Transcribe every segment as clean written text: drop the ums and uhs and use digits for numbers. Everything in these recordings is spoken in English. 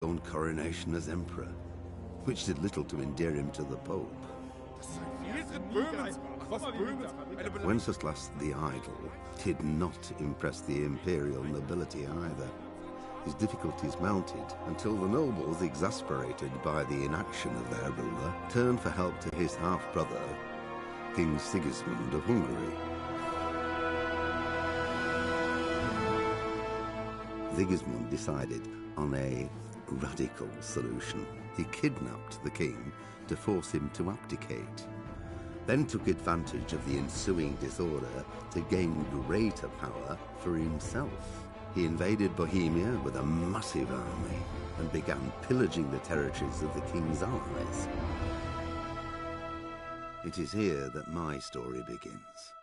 own coronation as emperor, which did little to endear him to the Pope. Wenceslas the Idle did not impress the imperial nobility either. His difficulties mounted until the nobles, exasperated by the inaction of their ruler, turned for help to his half-brother, King Sigismund of Hungary. Sigismund decided on a radical solution. He kidnapped the king to force him to abdicate, then took advantage of the ensuing disorder to gain greater power for himself. He invaded Bohemia with a massive army and began pillaging the territories of the king's allies. It is here that my story begins.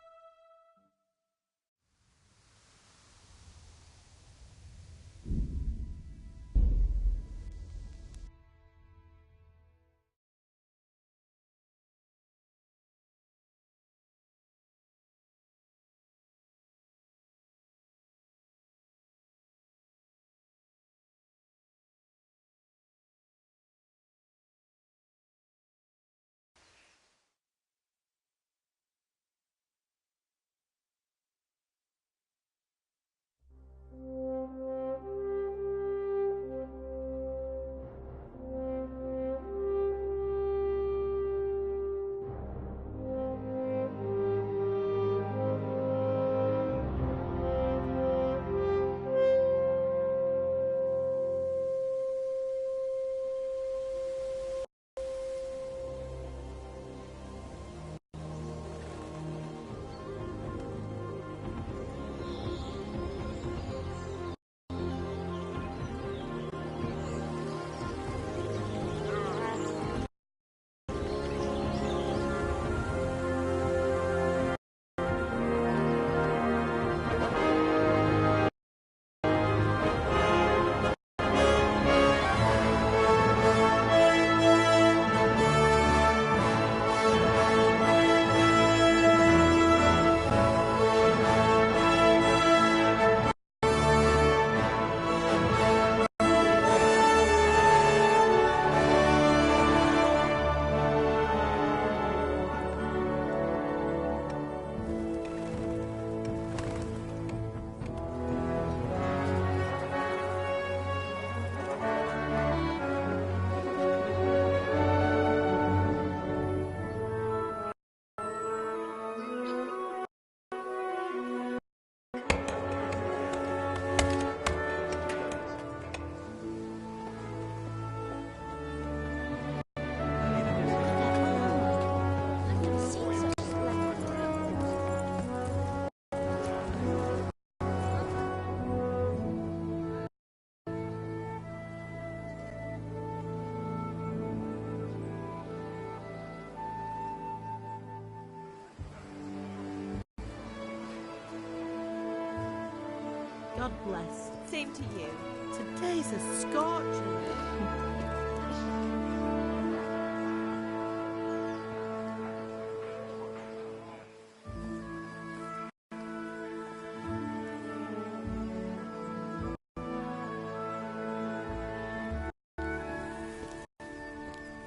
God bless. Same to you. Today's a scorcher.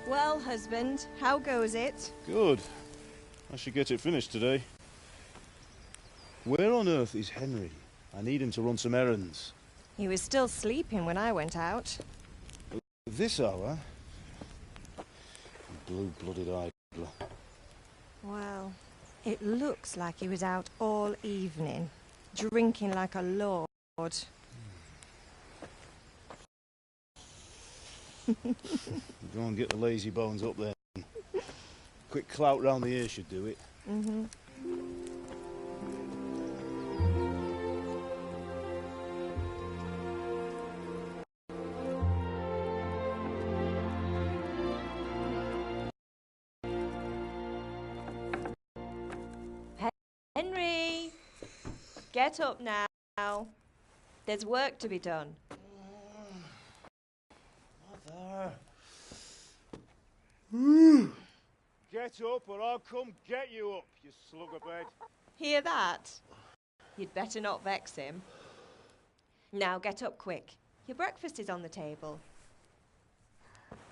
Well, husband, how goes it? Good. I should get it finished today. Where on earth is Henry? I need him to run some errands. He was still sleeping when I went out. This hour? Blue-blooded idler. Well, it looks like he was out all evening, drinking like a lord. Go and get the lazy bones up there. Quick clout round the ear should do it. Mm-hmm. Henry! Get up now. There's work to be done. Mother! Get up or I'll come get you up, you slugabed. Hear that? You'd better not vex him. Now get up quick. Your breakfast is on the table.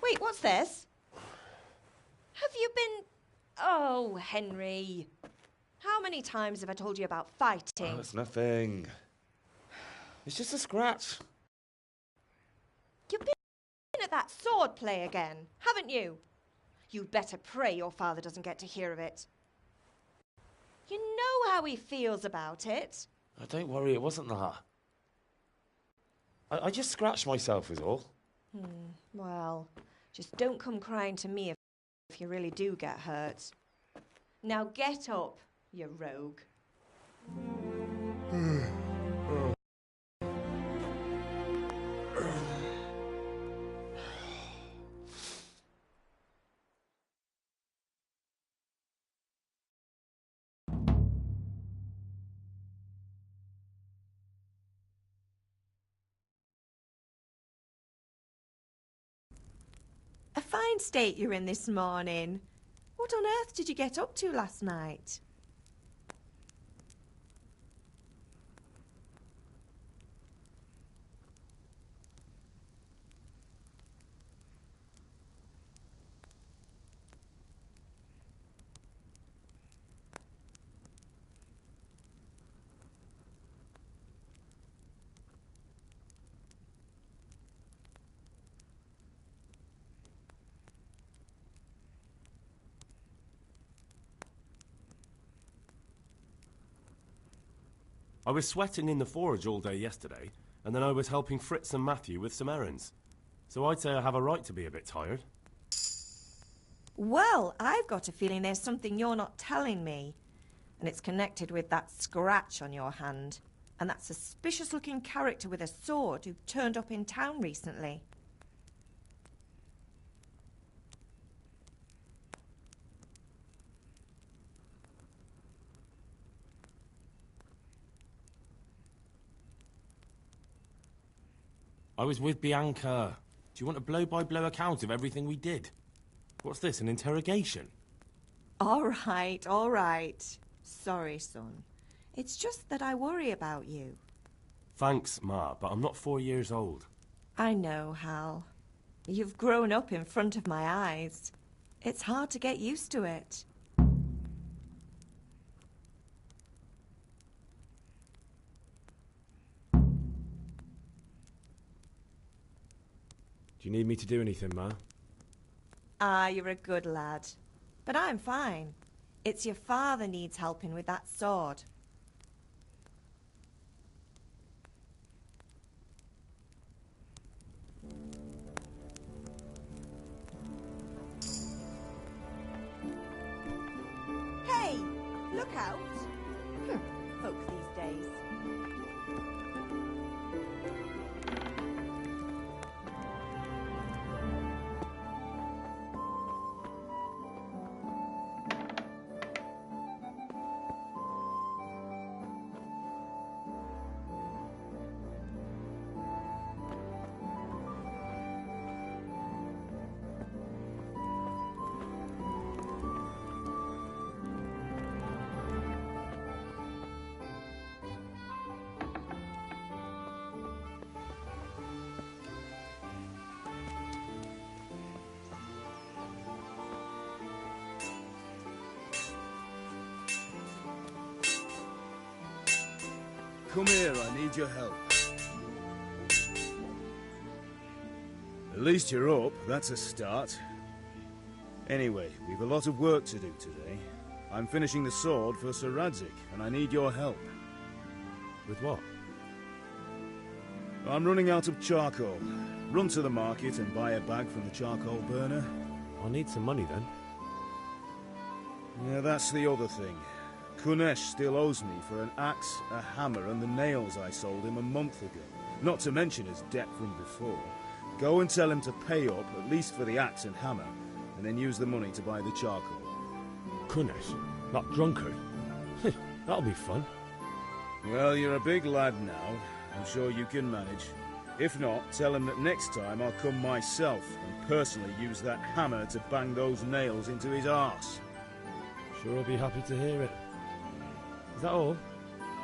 Wait, what's this? Have you been... Oh, Henry. How many times have I told you about fighting? Oh, it's nothing. It's just a scratch. You've been at that sword play again, haven't you? You'd better pray your father doesn't get to hear of it. You know how he feels about it. Oh, don't worry, it wasn't that. I just scratched myself is all. Well, just don't come crying to me if you really do get hurt. Now get up, you rogue. A fine state you're in this morning. What on earth did you get up to last night? I was sweating in the forge all day yesterday, and then I was helping Fritz and Matthew with some errands. So I'd say I have a right to be a bit tired. Well, I've got a feeling there's something you're not telling me. And it's connected with that scratch on your hand. And that suspicious-looking character with a sword who turned up in town recently. I was with Bianca. Do you want a blow-by-blow account of everything we did? What's this, an interrogation? All right. Sorry, son. It's just that I worry about you. Thanks, Ma, but I'm not 4 years old. I know, Hal. You've grown up in front of my eyes. It's hard to get used to it. Do you need me to do anything, Ma? Ah, you're a good lad. But I'm fine. It's your father needs helping with that sword. Hey, look out. Folk these days. Come here, I need your help. At least you're up, that's a start. Anyway, we've a lot of work to do today. I'm finishing the sword for Sir Radzig, and I need your help. With what? I'm running out of charcoal. Run to the market and buy a bag from the charcoal burner. I'll need some money then. Yeah, that's the other thing. Kunesh still owes me for an axe, a hammer, and the nails I sold him a month ago. Not to mention his debt from before. Go and tell him to pay up, at least for the axe and hammer, and then use the money to buy the charcoal. Kunesh? That drunkard? That'll be fun. Well, you're a big lad now. I'm sure you can manage. If not, tell him that next time I'll come myself and personally use that hammer to bang those nails into his arse. Sure, I'll be happy to hear it. Is that all?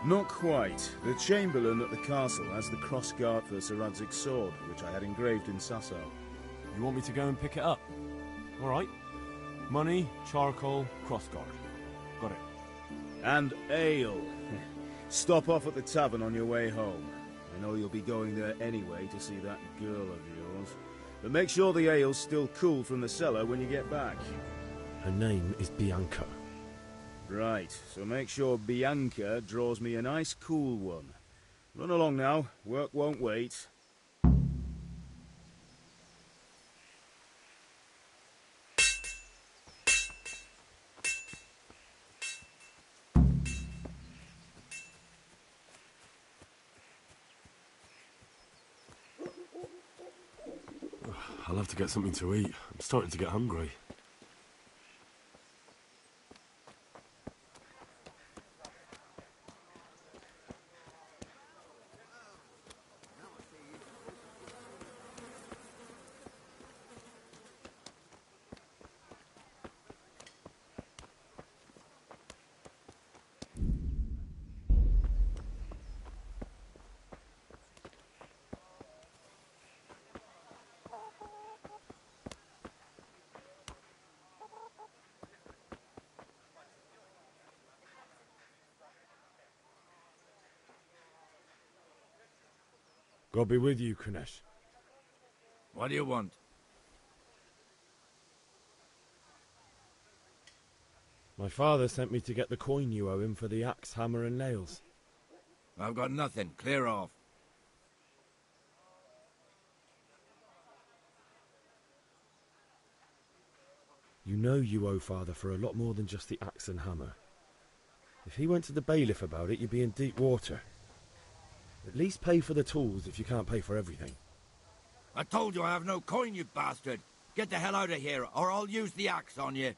Not quite. The Chamberlain at the castle has the crossguard for Sir Radzig's sword, which I had engraved in Sasau. You want me to go and pick it up? All right. Money, charcoal, crossguard. Got it. And ale. Stop off at the tavern on your way home. I know you'll be going there anyway to see that girl of yours. But make sure the ale's still cool from the cellar when you get back. Her name is Bianca. Right, so make sure Bianca draws me a nice cool one. Run along now, work won't wait. I'll have to get something to eat. I'm starting to get hungry. God be with you, Kunesh. What do you want? My father sent me to get the coin you owe him for the axe, hammer and nails. I've got nothing. Clear off. You know you owe father for a lot more than just the axe and hammer. If he went to the bailiff about it, you'd be in deep water. At least pay for the tools if you can't pay for everything. I told you I have no coin, you bastard. Get the hell out of here, or I'll use the axe on you.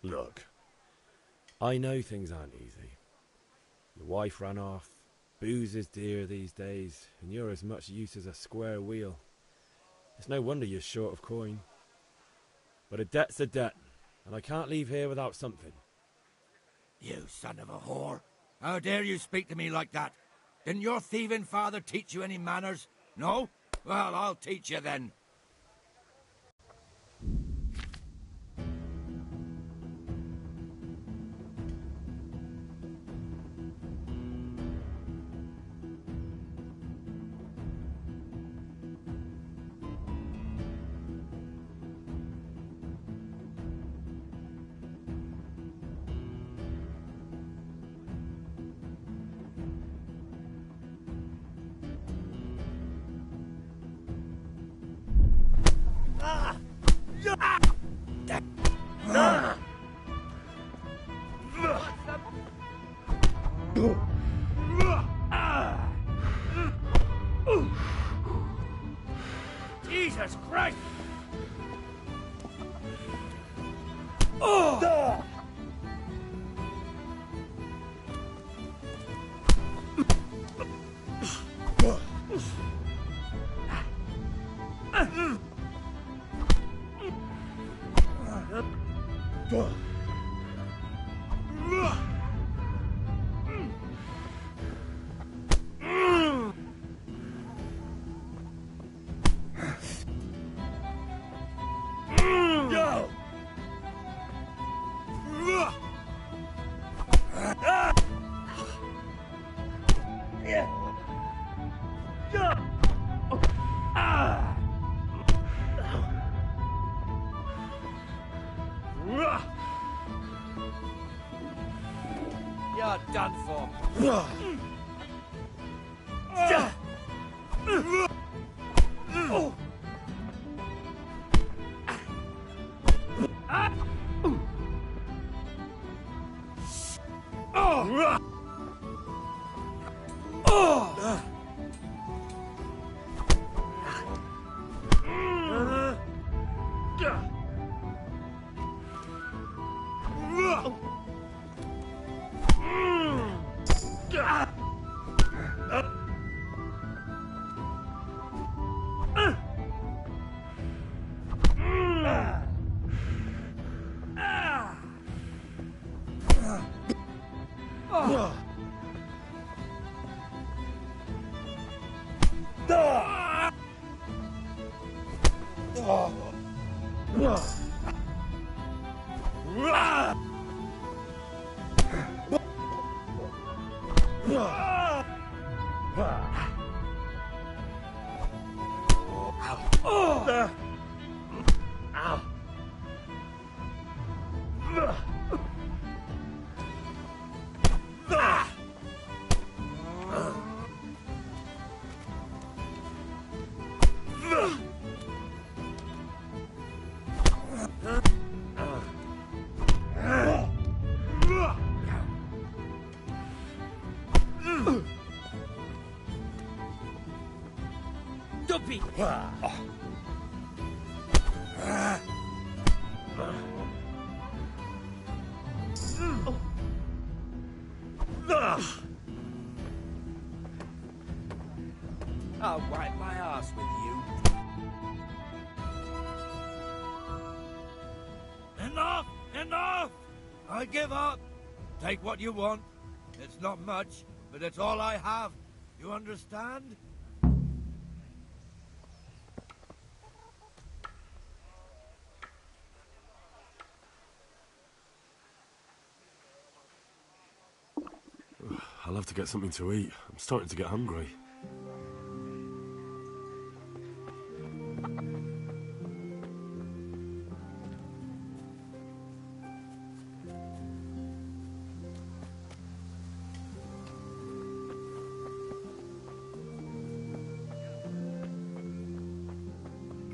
Look, I know things aren't easy. Your wife ran off, booze is dear these days, and you're as much use as a square wheel. It's no wonder you're short of coin. But a debt's a debt, and I can't leave here without something. You son of a whore. How dare you speak to me like that? Didn't your thieving father teach you any manners? No? Well, I'll teach you then. Jesus Christ! are done for. Dumpy! I'll wipe my ass with you. Enough! Enough! I give up. Take what you want. It's not much, but it's all I have. You understand? I'll have to get something to eat. I'm starting to get hungry.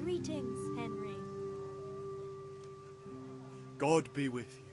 Greetings, Henry. God be with you.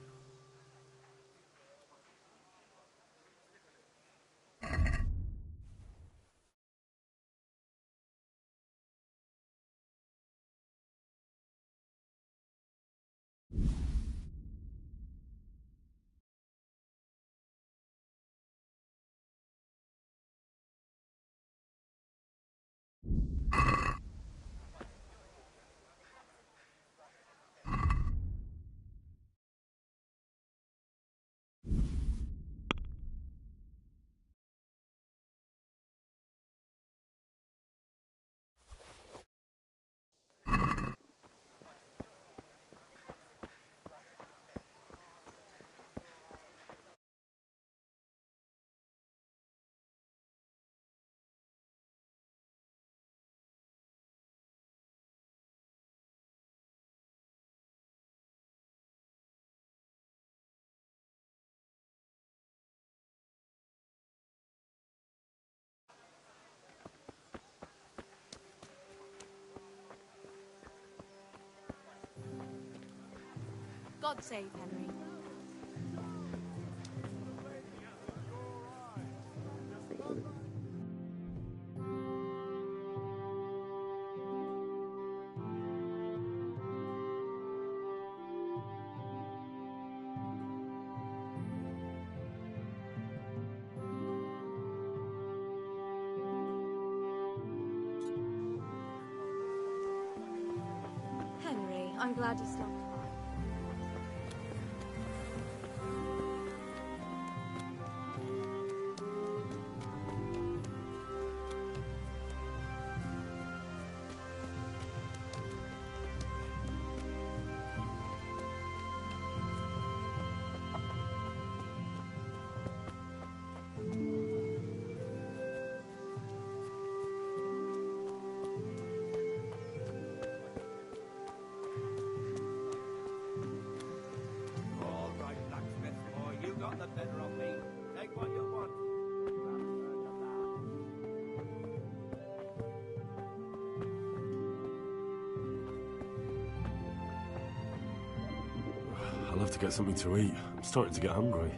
God save Henry. Henry, I'm glad you stopped by. I'll have to get something to eat. I'm starting to get hungry.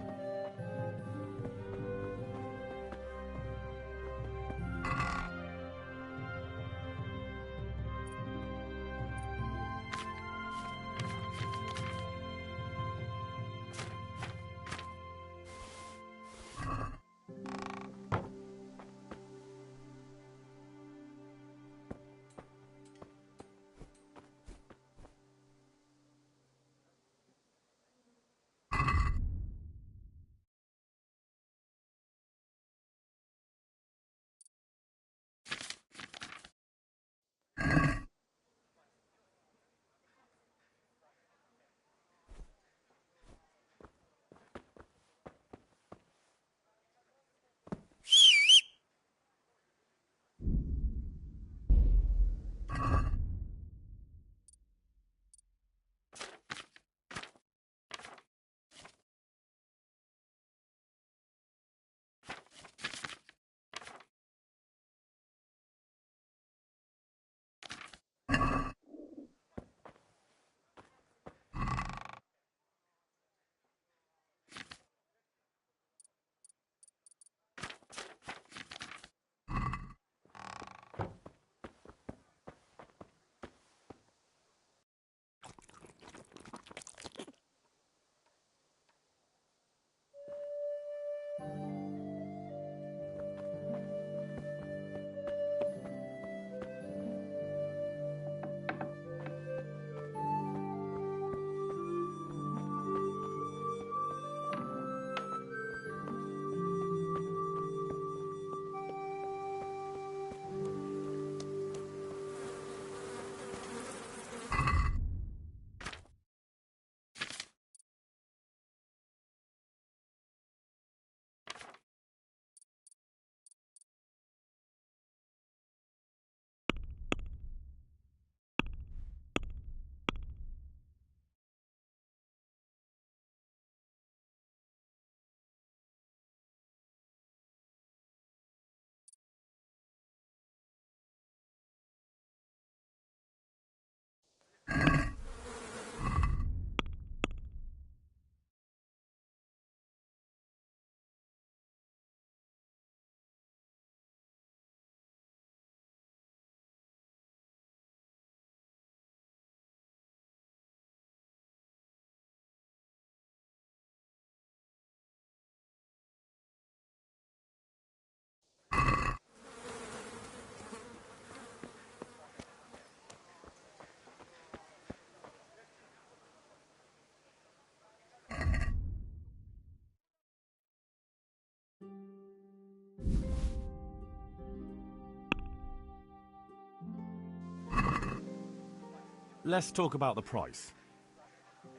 Let's talk about the price.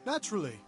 Naturally.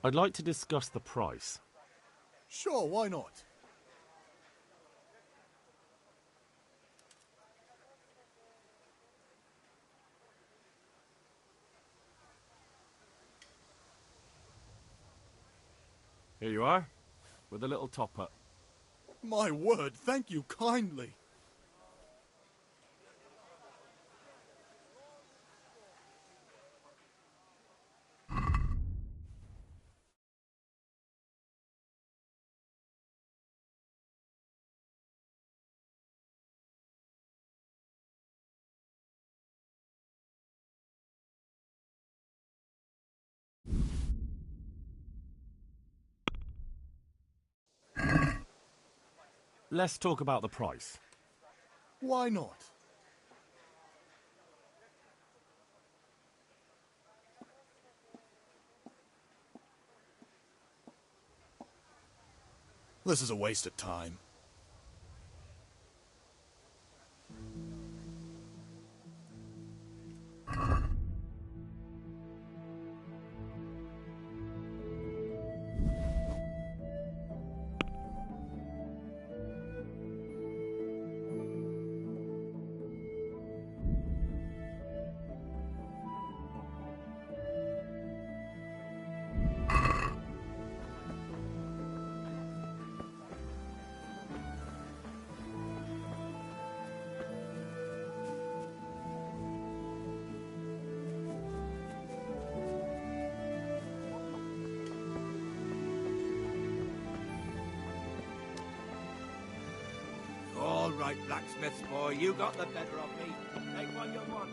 I'd like to discuss the price. Sure, why not? Here you are, with a little top-up. My word, thank you kindly. Let's talk about the price. Why not? This is a waste of time. All right, blacksmith's boy, you got the better of me. Take what you want.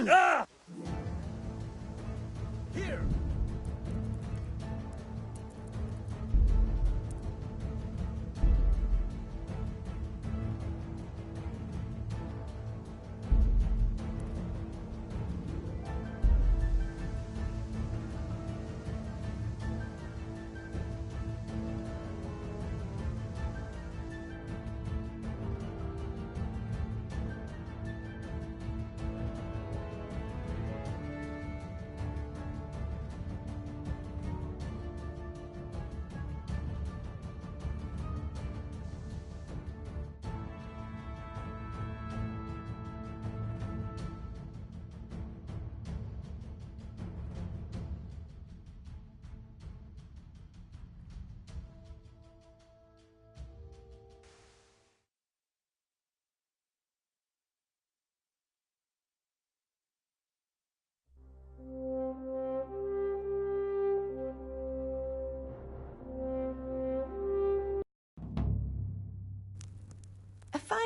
Ah! Here!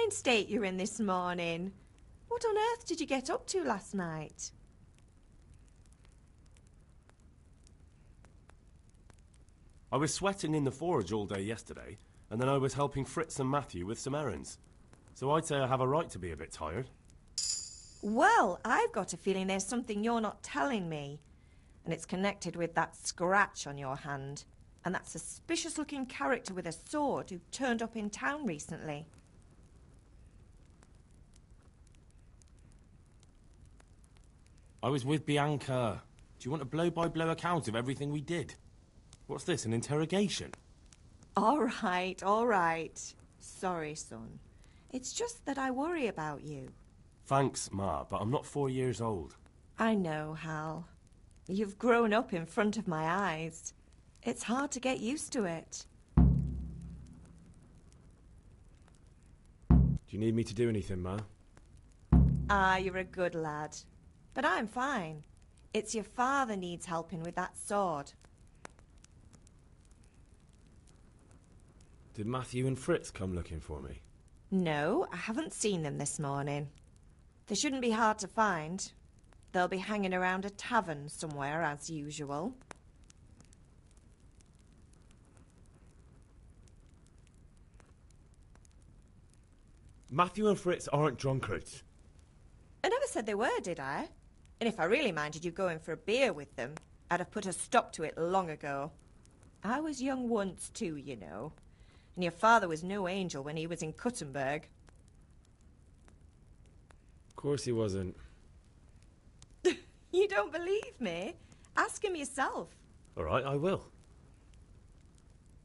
fine state you're in this morning. What on earth did you get up to last night? I was sweating in the forge all day yesterday, and then I was helping Fritz and Matthew with some errands. So I'd say I have a right to be a bit tired. Well, I've got a feeling there's something you're not telling me. And it's connected with that scratch on your hand. And that suspicious-looking character with a sword who turned up in town recently. I was with Bianca. Do you want a blow-by-blow account of everything we did? What's this, an interrogation? All right, all right. Sorry, son. It's just that I worry about you. Thanks, Ma, but I'm not 4 years old. I know, Hal. You've grown up in front of my eyes. It's hard to get used to it. Do you need me to do anything, Ma? Ah, you're a good lad. But I'm fine. It's your father needs helping with that sword. Did Matthew and Fritz come looking for me? No, I haven't seen them this morning. They shouldn't be hard to find. They'll be hanging around a tavern somewhere, as usual. Matthew and Fritz aren't drunkards. I never said they were, did I? And if I really minded you going for a beer with them, I'd have put a stop to it long ago. I was young once too, you know. And your father was no angel when he was in Cuttenberg. Of course he wasn't. You don't believe me? Ask him yourself. All right, I will.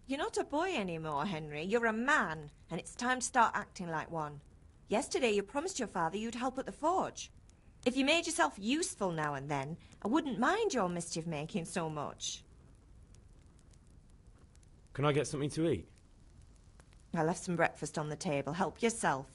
You're not a boy anymore, Henry. You're a man, and it's time to start acting like one. Yesterday you promised your father you'd help at the forge. If you made yourself useful now and then, I wouldn't mind your mischief-making so much. Can I get something to eat? I left some breakfast on the table. Help yourself.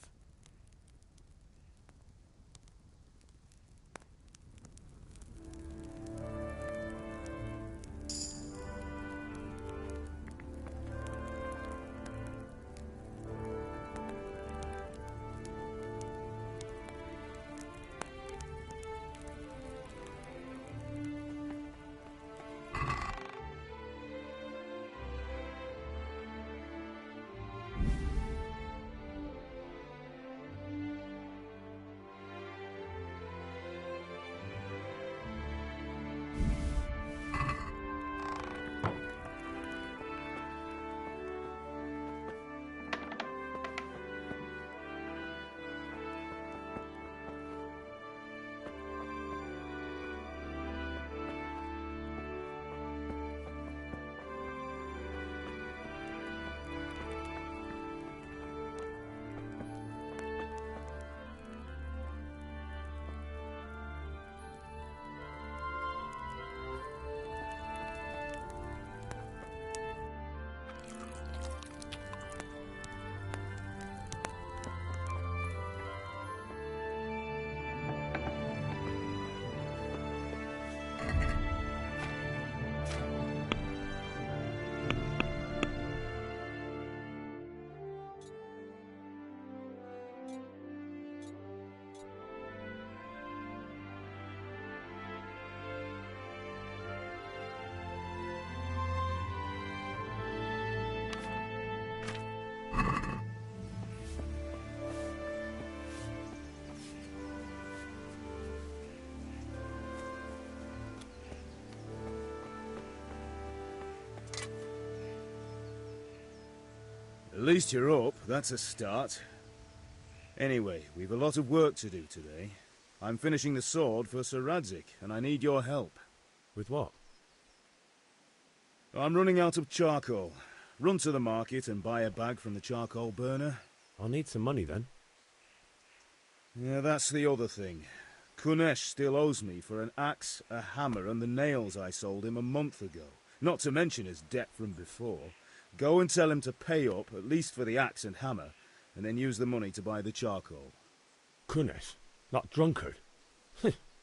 At least you're up, that's a start. Anyway, we've a lot of work to do today. I'm finishing the sword for Sir Radzig, and I need your help. With what? I'm running out of charcoal. Run to the market and buy a bag from the charcoal burner. I'll need some money then. Yeah, that's the other thing. Kunesh still owes me for an axe, a hammer, and the nails I sold him a month ago. Not to mention his debt from before. Go and tell him to pay up, at least for the axe and hammer, and then use the money to buy the charcoal. Kunesh? That drunkard?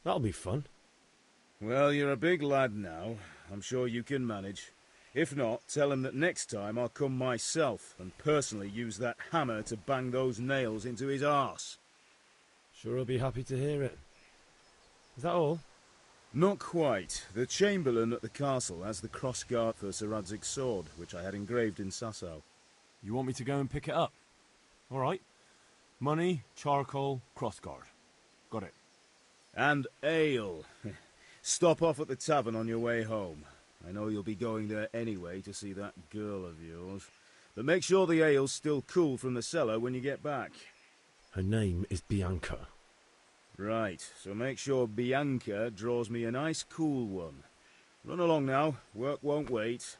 That'll be fun. Well, you're a big lad now. I'm sure you can manage. If not, tell him that next time I'll come myself and personally use that hammer to bang those nails into his arse. Sure he'll be happy to hear it. Is that all? Not quite. The Chamberlain at the castle has the crossguard for Sir Radzig's sword, which I had engraved in Sasau. You want me to go and pick it up? All right. Money, charcoal, crossguard. Got it. And ale. Stop off at the tavern on your way home. I know you'll be going there anyway to see that girl of yours. But make sure the ale's still cool from the cellar when you get back. Her name is Bianca. Right, so make sure Bianca draws me a nice cool one. Run along now, work won't wait.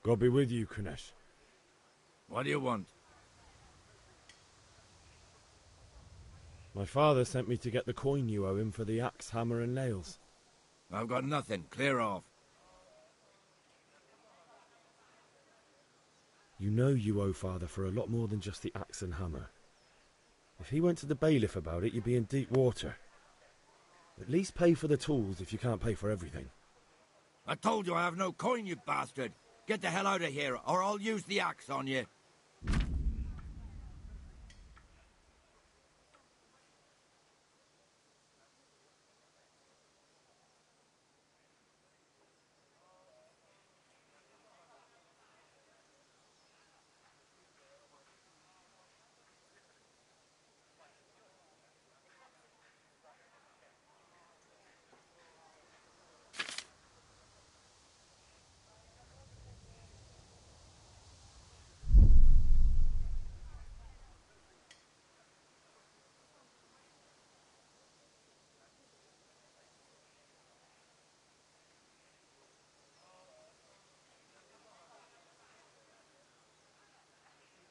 God be with you, Kunesh. What do you want? My father sent me to get the coin you owe him for the axe, hammer and nails. I've got nothing. Clear off. You know you owe father for a lot more than just the axe and hammer. If he went to the bailiff about it, you'd be in deep water. At least pay for the tools if you can't pay for everything. I told you I have no coin, you bastard. Get the hell out of here, or I'll use the axe on you.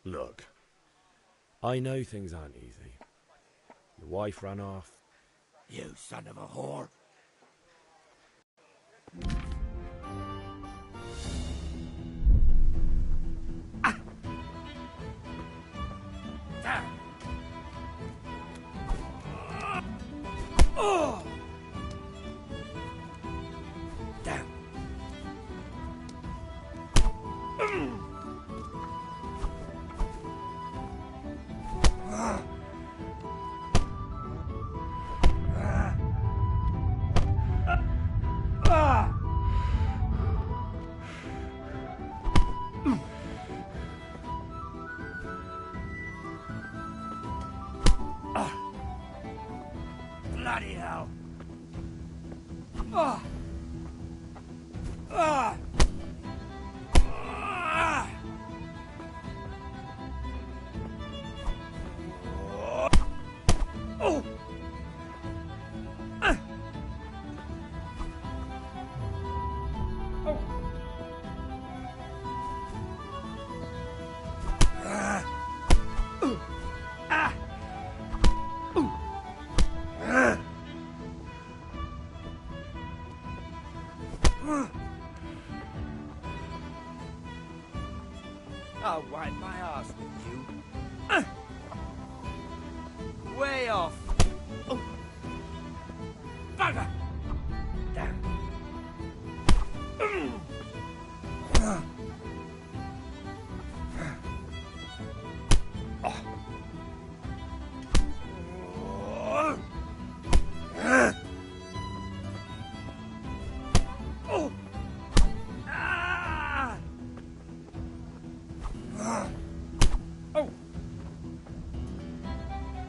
Look, I know things aren't easy. Your wife ran off. You son of a whore. I'll wipe my arse with you. Way off. Oh. Bugger! Damn.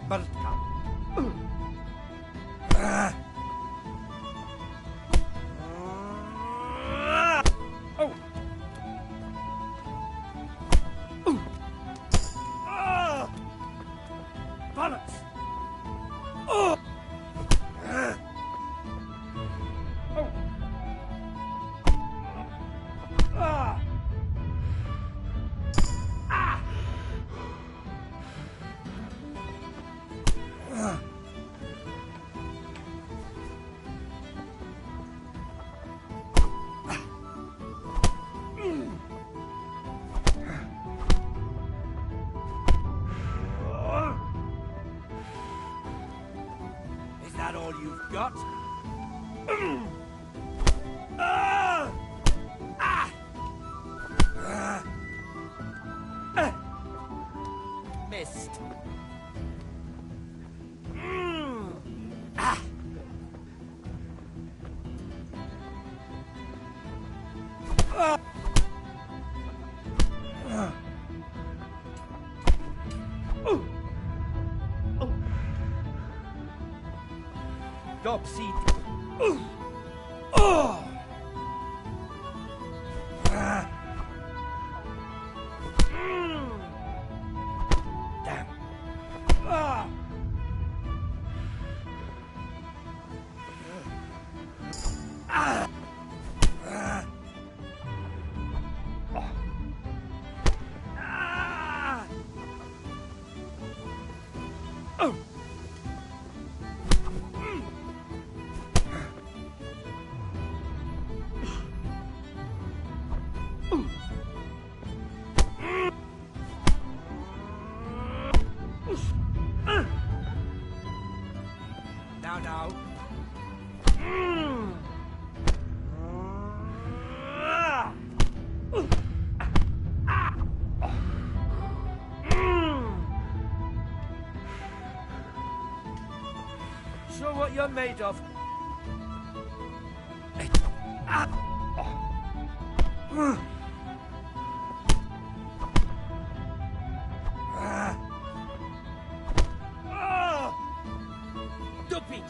Buttercup. Bollocks! Oh! Is that all you've got? Missed. Dopsy. Damn. Now. Show what you're made of. Stupid!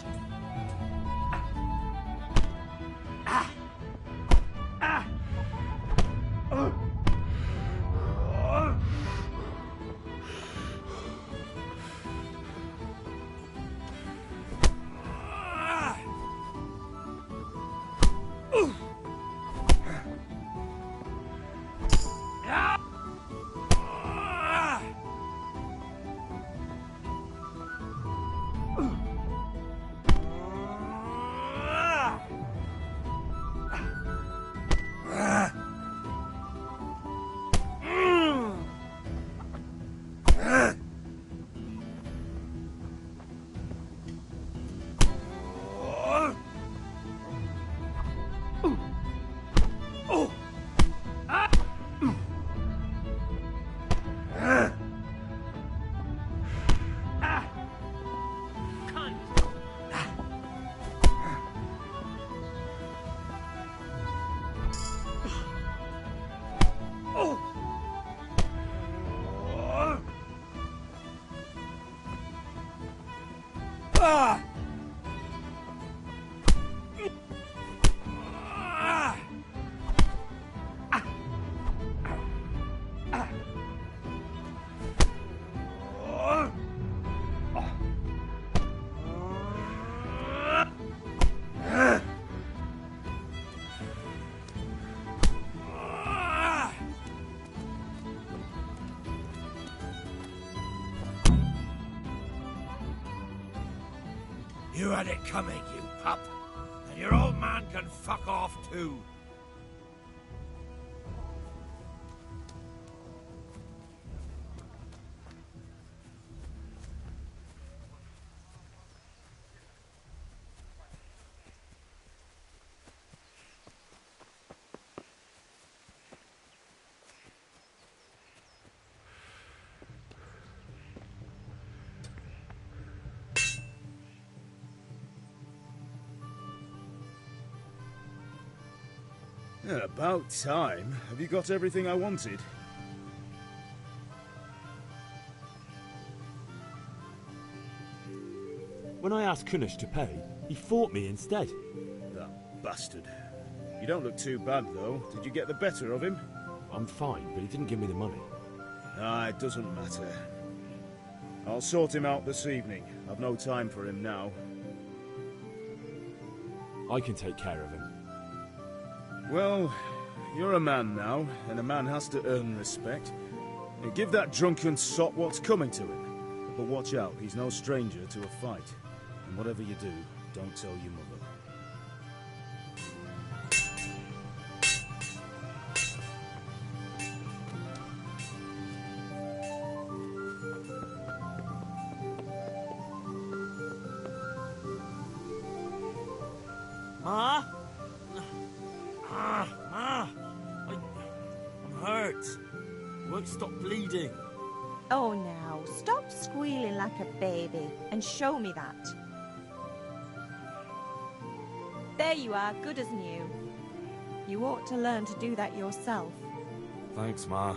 You had it coming, you pup. And your old man can fuck off too. Yeah, about time. Have you got everything I wanted? When I asked Kunish to pay, he fought me instead. That bastard. You don't look too bad, though. Did you get the better of him? I'm fine, but he didn't give me the money. Ah, it doesn't matter. I'll sort him out this evening. I've no time for him now. I can take care of him. Well, you're a man now, and a man has to earn respect. Now, give that drunken sot what's coming to him. But watch out, he's no stranger to a fight. And whatever you do, don't tell your mother. Ma? Ma! I'm hurt. Won't stop bleeding. Oh, now, stop squealing like a baby and show me that. There you are, good as new. You ought to learn to do that yourself. Thanks, Ma.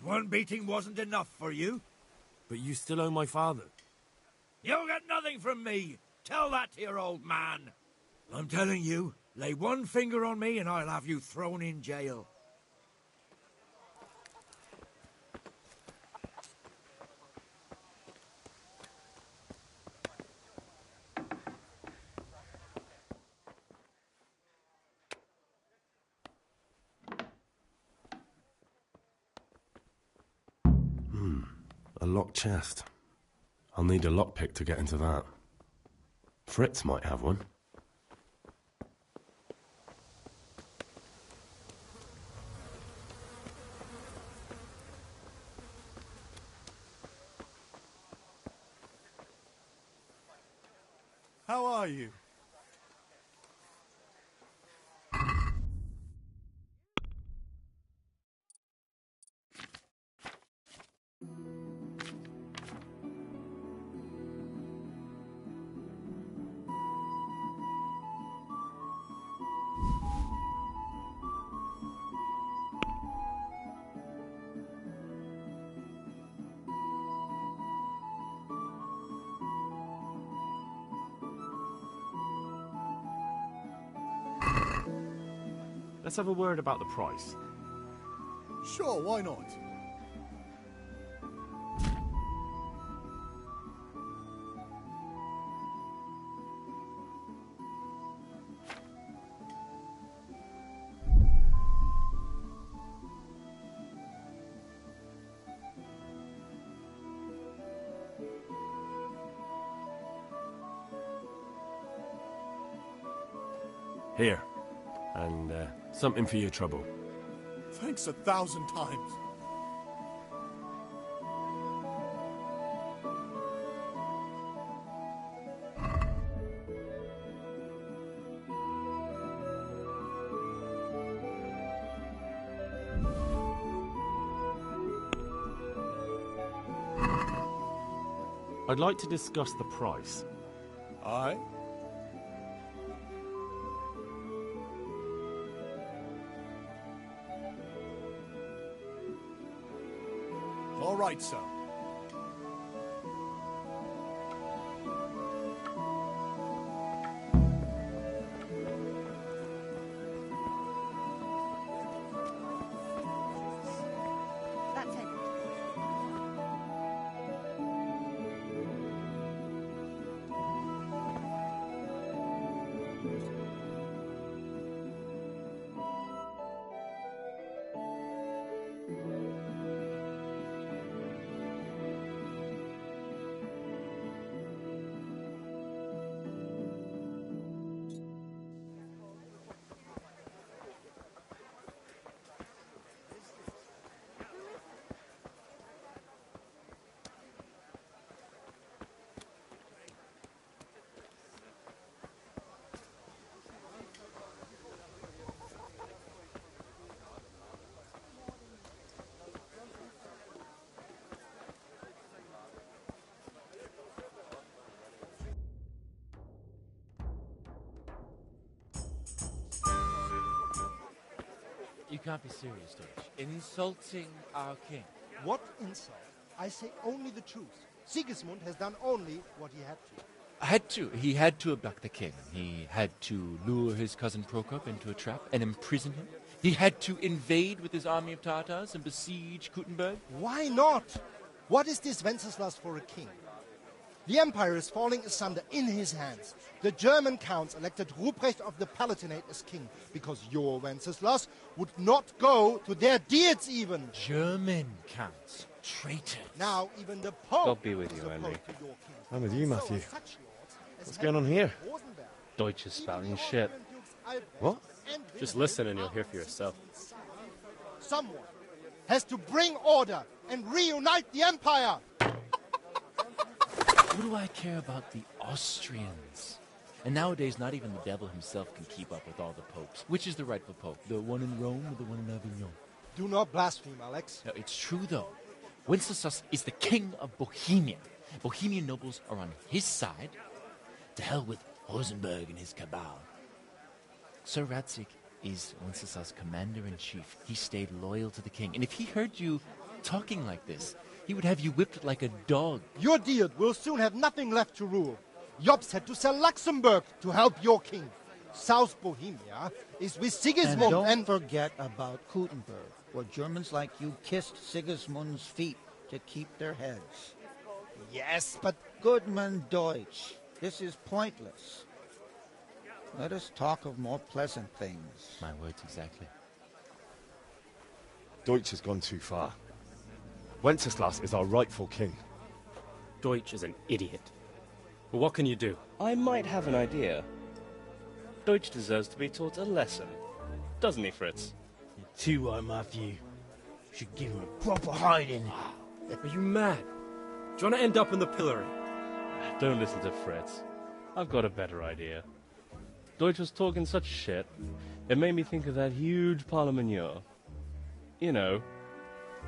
One beating wasn't enough for you? But you still owe my father. You'll get nothing from me. Tell that to your old man. I'm telling you, lay one finger on me and I'll have you thrown in jail. A locked chest. I'll need a lockpick to get into that. Fritz might have one. How are you? Let's have a word about the price. Sure, why not? Here. And something for your trouble. Thanks 1,000 times. I'd like to discuss the price. Aye? All right, sir. You can't be serious, Deutsch. Insulting our king. What insult? I say only the truth. Sigismund has done only what he had to. He had to abduct the king. He had to lure his cousin Prokop into a trap and imprison him. He had to invade with his army of Tatars and besiege Kuttenberg. Why not? What is this Wenceslas for a king? The empire is falling asunder in his hands. The German counts elected Ruprecht of the Palatinate as king because your Wenceslas would not go to their deeds even. German counts. Traitors. Now even the Pope God be with you, Henry. I'm with you, Matthew. What's going on here? Deutsch is spouting shit. What? Just listen and you'll hear for yourself. Someone has to bring order and reunite the empire. What do I care about the Austrians? And nowadays, not even the devil himself can keep up with all the popes. Which is the rightful pope? The one in Rome or the one in Avignon? Do not blaspheme, Alex. No, it's true, though. Wenceslas is the king of Bohemia. Bohemian nobles are on his side. To hell with Rosenberg and his cabal. Sir Radzik is Wenceslas' commander-in-chief. He stayed loyal to the king. And if he heard you talking like this, he would have you whipped like a dog. Your deed will soon have nothing left to rule. Jobst had to sell Luxembourg to help your king. South Bohemia is with Sigismund and don't forget about Kuttenberg, where Germans like you kissed Sigismund's feet to keep their heads. Yes, but Goodman Deutsch, this is pointless. Let us talk of more pleasant things. My words exactly. Deutsch has gone too far. Wenceslas is our rightful king. Deutsch is an idiot. But what can you do? I might have an idea. Deutsch deserves to be taught a lesson. Doesn't he, Fritz? You're too right, Matthew. Should give him a proper hiding. Are you mad? Do you want to end up in the pillory? Don't listen to Fritz. I've got a better idea. Deutsch was talking such shit, it made me think of that huge parliament. You know,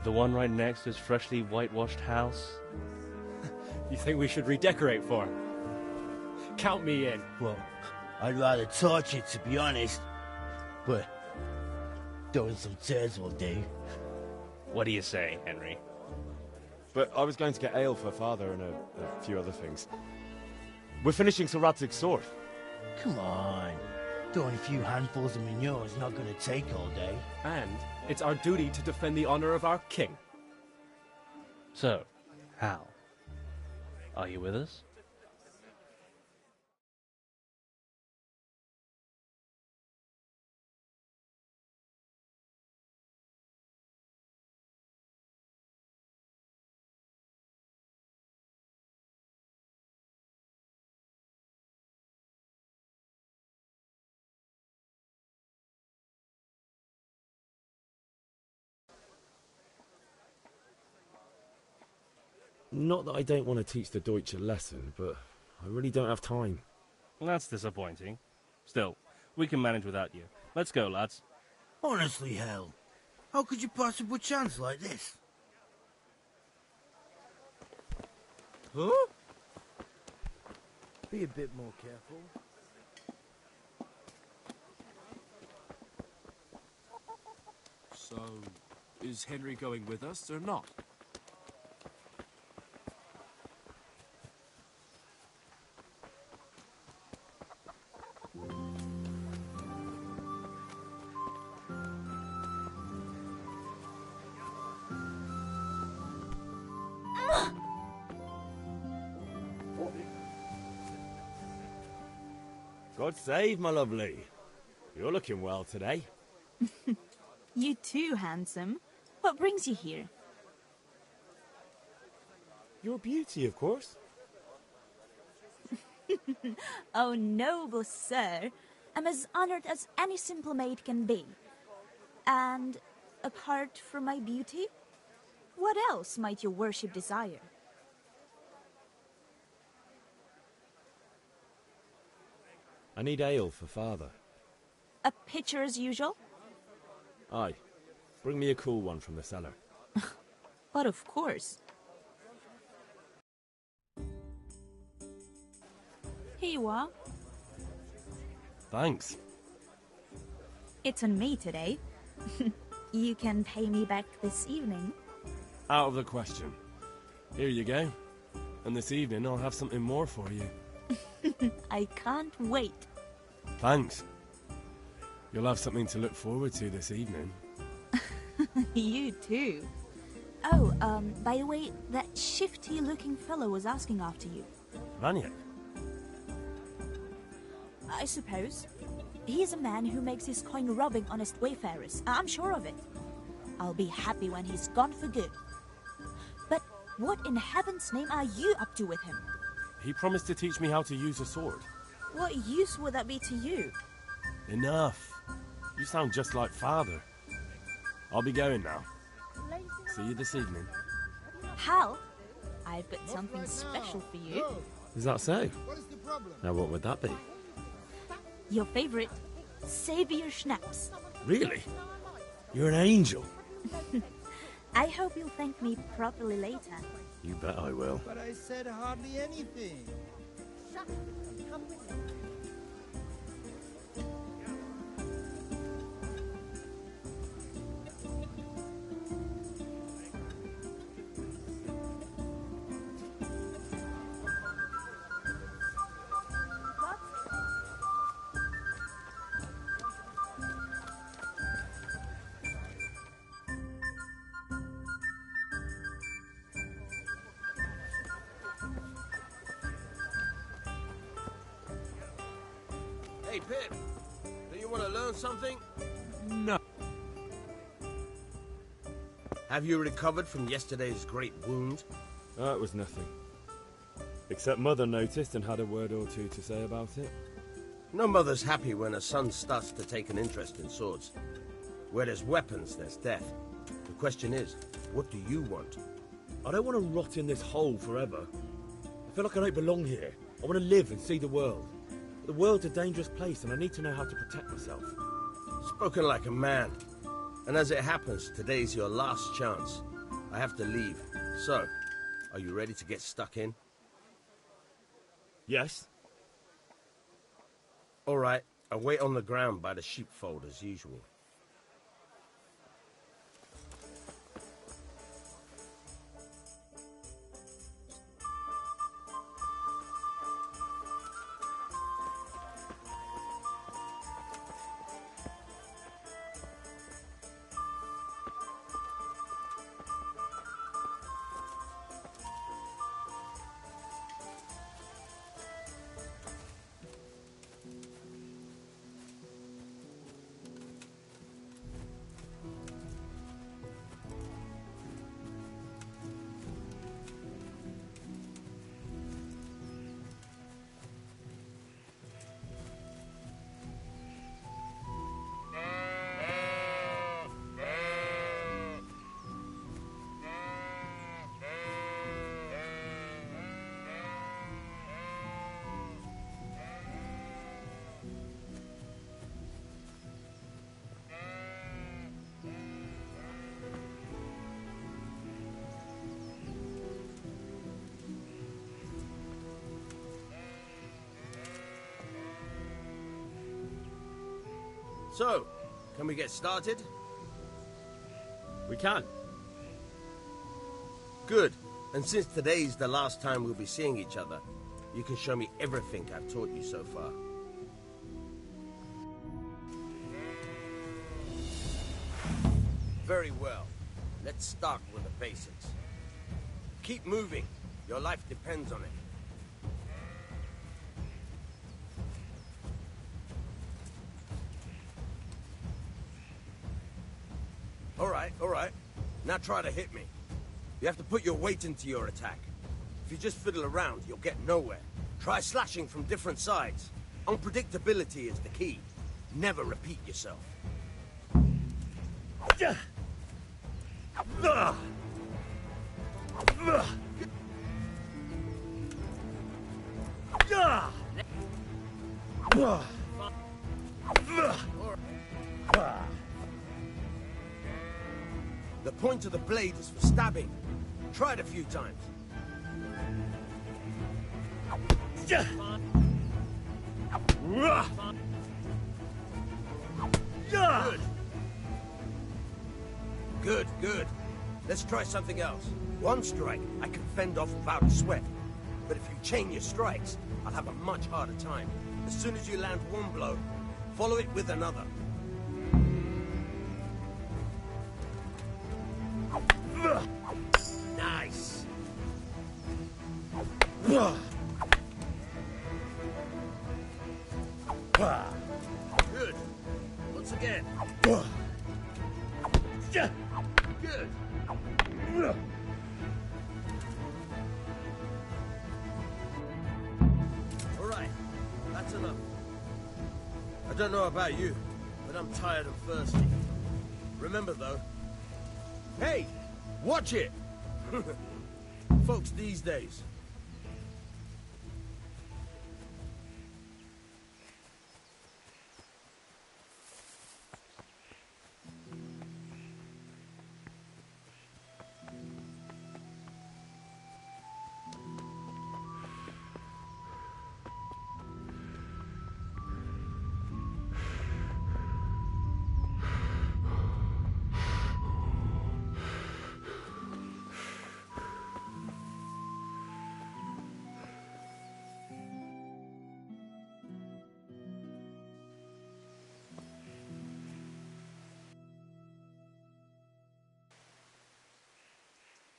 the one right next to his freshly whitewashed house. You think we should redecorate for him? Count me in. Well, I'd rather torch it, to be honest. But throwing some turds will do. What do you say, Henry? But I was going to get ale for Father and a few other things. We're finishing Sir Radzig's sword. Come on. Throwing a few handfuls of manure is not going to take all day. And it's our duty to defend the honor of our king. So, Hal, are you with us? Not that I don't want to teach the Deutsch a lesson, but I really don't have time. Well, that's disappointing. Still, we can manage without you. Let's go, lads. Honestly, Hal, how could you possibly chance like this? Huh? Be a bit more careful. So, is Henry going with us or not? God save, my lovely. You're looking well today. You too, handsome. What brings you here? Your beauty, of course. Oh, noble sir. I'm as honored as any simple maid can be. And apart from my beauty, what else might your worship desire? I need ale for Father. A pitcher as usual? Aye. Bring me a cool one from the cellar. But of course. Here you are. Thanks. It's on me today. You can pay me back this evening. Out of the question. Here you go. And this evening I'll have something more for you. I can't wait. Thanks. You'll have something to look forward to this evening. You too. Oh, by the way, that shifty-looking fellow was asking after you. Vanya? I suppose. He's a man who makes his coin robbing honest wayfarers. I'm sure of it. I'll be happy when he's gone for good. But what in heaven's name are you up to with him? He promised to teach me how to use a sword. What use would that be to you? Enough. You sound just like Father. I'll be going now. See you this evening. Hal, I've got something special for you. Is that so? Now what would that be? Your favorite, Savior Schnapps. Really? You're an angel. I hope you'll thank me properly later. You bet I will. But I said hardly anything. Hey, Pip, do you want to learn something? No. Have you recovered from yesterday's great wound? That was nothing. Except Mother noticed and had a word or two to say about it. No mother's happy when her son starts to take an interest in swords. Where there's weapons, there's death. The question is, what do you want? I don't want to rot in this hole forever. I feel like I don't belong here. I want to live and see the world. The world's a dangerous place and I need to know how to protect myself. Spoken like a man. And as it happens, today's your last chance. I have to leave. So, are you ready to get stuck in? Yes. All right, I'll wait on the ground by the sheepfold as usual. So, can we get started? We can. Good. And since today's the last time we'll be seeing each other, you can show me everything I've taught you so far. Very well. Let's start with the basics. Keep moving. Your life depends on it. All right. Now try to hit me. You have to put your weight into your attack. If you just fiddle around, you'll get nowhere. Try slashing from different sides. Unpredictability is the key. Never repeat yourself. The point of the blade is for stabbing. Try it a few times. Good. Good, good. Let's try something else. One strike, I can fend off without a sweat. But if you chain your strikes, I'll have a much harder time. As soon as you land one blow, follow it with another. Nice. Good. Once again. Good. All right. That's enough. I don't know about you, but I'm tired and thirsty. Remember, though... Hey! Watch it! Folks these days.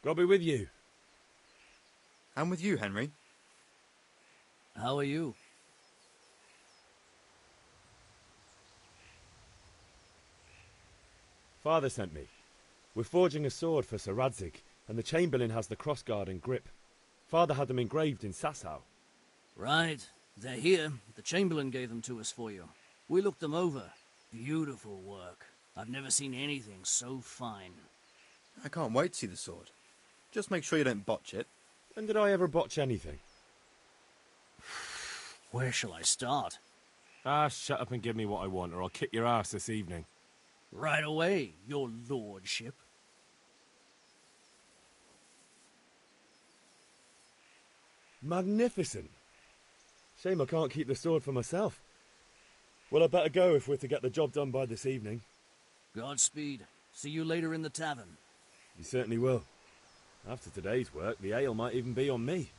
God be with you. I'm with you, Henry. How are you? Father sent me. We're forging a sword for Sir Radzig, and the Chamberlain has the crossguard and grip. Father had them engraved in Sasau. Right. They're here. The Chamberlain gave them to us for you. We looked them over. Beautiful work. I've never seen anything so fine. I can't wait to see the sword. Just make sure you don't botch it. When did I ever botch anything? Where shall I start? Ah, shut up and give me what I want, or I'll kick your ass this evening. Right away, your lordship. Magnificent. Shame I can't keep the sword for myself. Well, I better go if we're to get the job done by this evening. Godspeed. See you later in the tavern. You certainly will. After today's work, the ale might even be on me.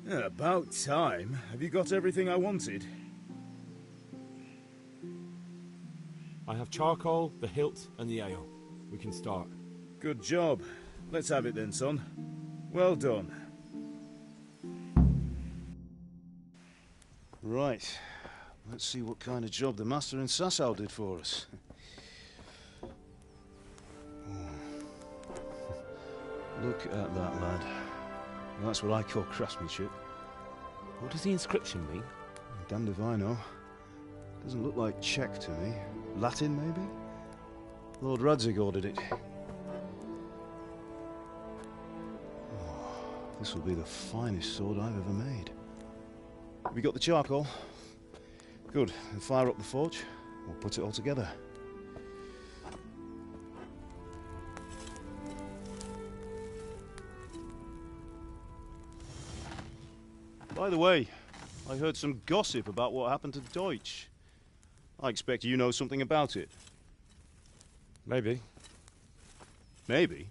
About time. Have you got everything I wanted? I have charcoal, the hilt, and the ale. We can start. Good job. Let's have it then, son. Well done. Right. Let's see what kind of job the master in Sasau did for us. Look at that, lad. That's what I call craftsmanship. What does the inscription mean? Damned if I know. Doesn't look like Czech to me. Latin, maybe? Lord Radzig ordered it. Oh, this will be the finest sword I've ever made. Have you got the charcoal? Good. Then fire up the forge. We'll put it all together. By the way, I heard some gossip about what happened to Deutsch. I expect you know something about it. Maybe. Maybe?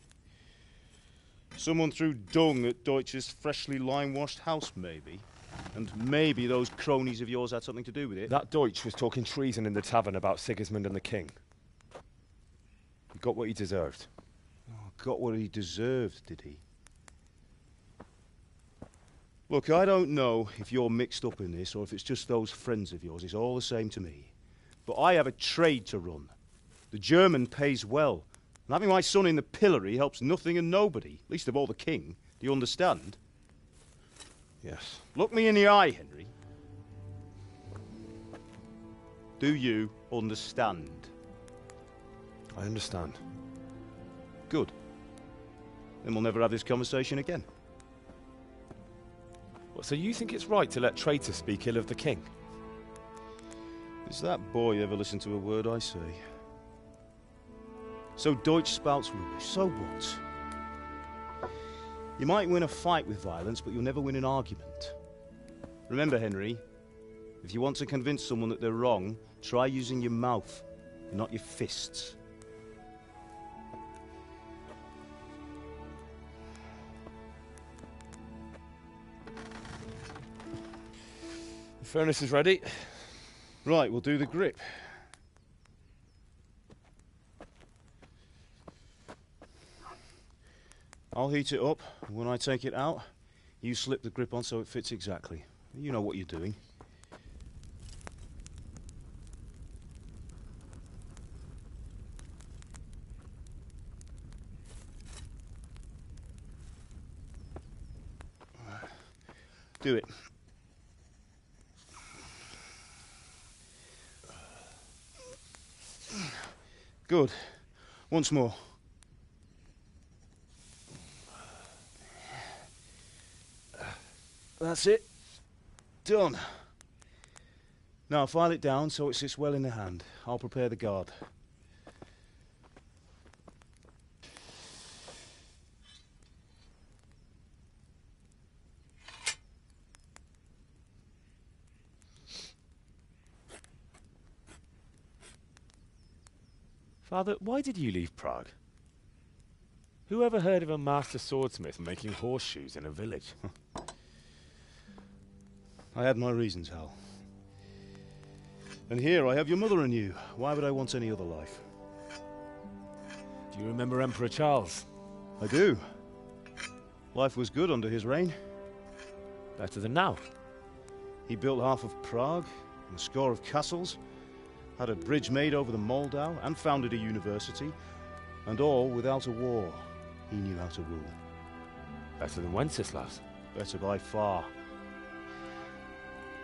Someone threw dung at Deutsch's freshly lime-washed house, maybe? And maybe those cronies of yours had something to do with it? That Deutsch was talking treason in the tavern about Sigismund and the king. He got what he deserved. Oh, got what he deserved, did he? Look, I don't know if you're mixed up in this or if it's just those friends of yours. It's all the same to me. But I have a trade to run. The German pays well. And having my son in the pillory helps nothing and nobody, least of all the king. Do you understand? Yes. Look me in the eye, Henry. Do you understand? I understand. Good. Then we'll never have this conversation again. What, so you think it's right to let traitors speak ill of the king? Does that boy ever listen to a word I say? So Deutsch spouts rubbish, so what? You might win a fight with violence, but you'll never win an argument. Remember, Henry, if you want to convince someone that they're wrong, try using your mouth, and not your fists. The furnace is ready. Right, we'll do the grip. I'll heat it up, and when I take it out, you slip the grip on so it fits exactly. You know what you're doing. Do it. Good. Once more. That's it. Done. Now file it down so it sits well in the hand. I'll prepare the guard. Father, why did you leave Prague? Who ever heard of a master swordsmith making horseshoes in a village? I had my reasons, Hal. And here I have your mother and you. Why would I want any other life? Do you remember Emperor Charles? I do. Life was good under his reign. Better than now. He built half of Prague, and a score of castles, had a bridge made over the Moldau, and founded a university, and all without a war. He knew how to rule. Better than Wenceslas. Better by far.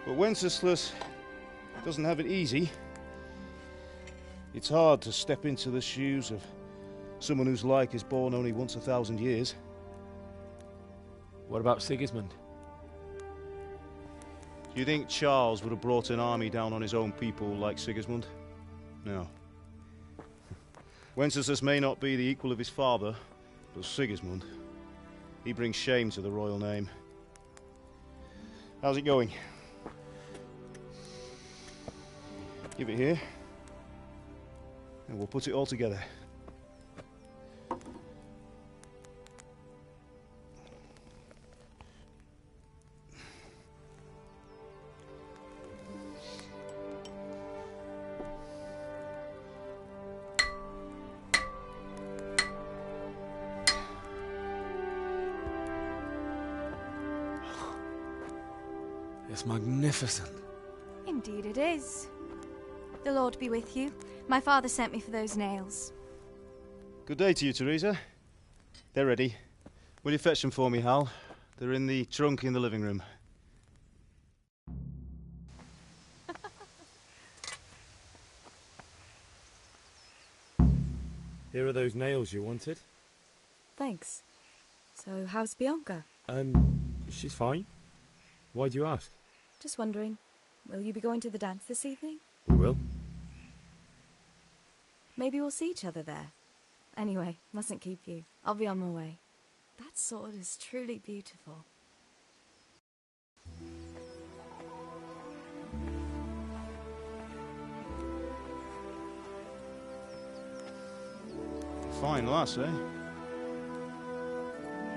But Wenceslas doesn't have it easy. It's hard to step into the shoes of someone whose like is born only once 1,000 years. What about Sigismund? Do you think Charles would have brought an army down on his own people like Sigismund? No. Wenceslas may not be the equal of his father, but Sigismund, he brings shame to the royal name. How's it going? Give it here, and we'll put it all together. It's magnificent. Indeed it is. The Lord be with you. My father sent me for those nails. Good day to you, Teresa. They're ready. Will you fetch them for me, Hal? They're in the trunk in the living room. Here are those nails you wanted. Thanks. So, how's Bianca? She's fine. Why do you ask? Just wondering, will you be going to the dance this evening? We will. Maybe we'll see each other there. Anyway, mustn't keep you. I'll be on my way. That sword is truly beautiful. Fine lass, eh?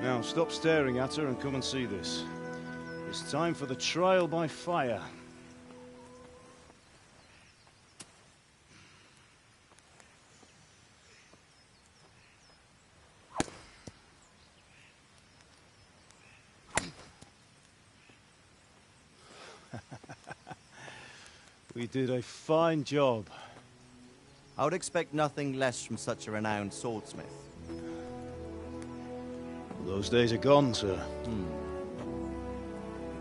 Now, stop staring at her and come and see this. It's time for the trial by fire. We did a fine job. I would expect nothing less from such a renowned swordsmith. Those days are gone, sir.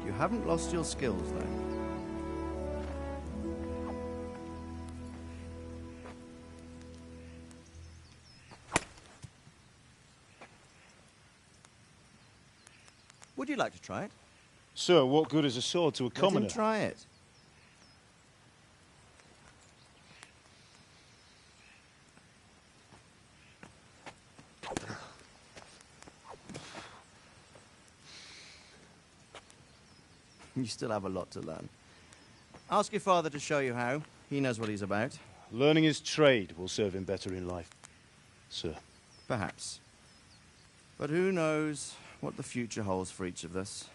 You haven't lost your skills, though. Would you like to try it? Sir, what good is a sword to a commoner? Let him try it. You still have a lot to learn. Ask your father to show you how. He knows what he's about. Learning his trade will serve him better in life, sir. Perhaps. But who knows what the future holds for each of us.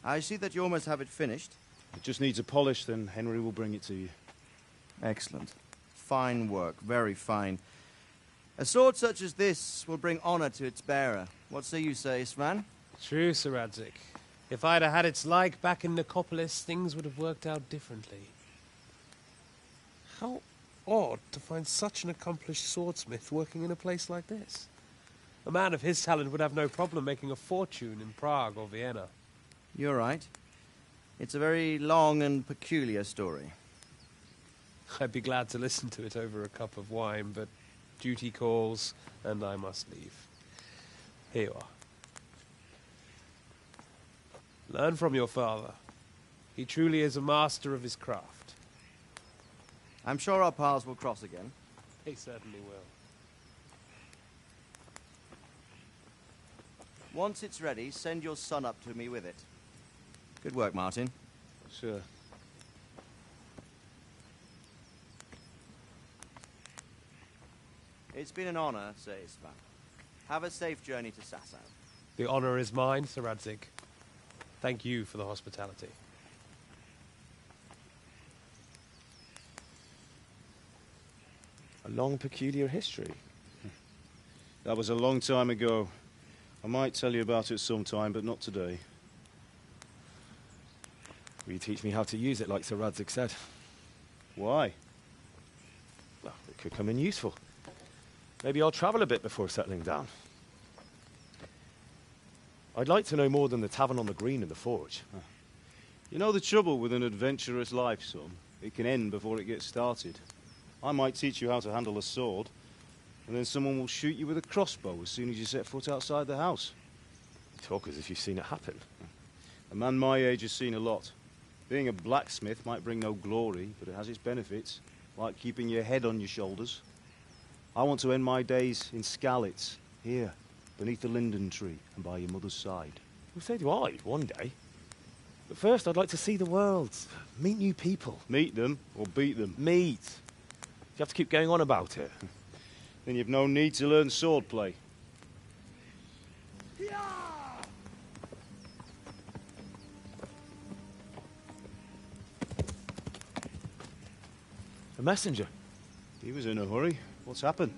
I see that you almost have it finished. It just needs a polish, then Henry will bring it to you. Excellent. Fine work, very fine. A sword such as this will bring honor to its bearer. What say you, Svan? True, Sir Radzig. If I'd have had its like back in Nicopolis, things would have worked out differently. How odd to find such an accomplished swordsmith working in a place like this. A man of his talent would have no problem making a fortune in Prague or Vienna. You're right. It's a very long and peculiar story. I'd be glad to listen to it over a cup of wine, but duty calls, and I must leave. Here you are. Learn from your father. He truly is a master of his craft. I'm sure our paths will cross again. He certainly will. Once it's ready, send your son up to me with it. Good work, Martin. Sure. It's been an honor, Sir Istvan. Have a safe journey to Sasau. The honor is mine, Sir Radzig. Thank you for the hospitality. A long, peculiar history. That was a long time ago. I might tell you about it sometime, but not today. Will you teach me how to use it, like Sir Radzig said? Why? Well, it could come in useful. Maybe I'll travel a bit before settling down. I'd like to know more than the tavern on the green and the forge. You know the trouble with an adventurous life, son? It can end before it gets started. I might teach you how to handle a sword, and then someone will shoot you with a crossbow as soon as you set foot outside the house. You talk as if you've seen it happen. A man my age has seen a lot. Being a blacksmith might bring no glory, but it has its benefits, like keeping your head on your shoulders. I want to end my days in Skalitz, here, beneath the linden tree and by your mother's side. Well, so do I, one day. But first, I'd like to see the world, meet new people. Meet them or beat them? Meet. You have to keep going on about it. Then you've no need to learn swordplay. A messenger. He was in a hurry. What's happened?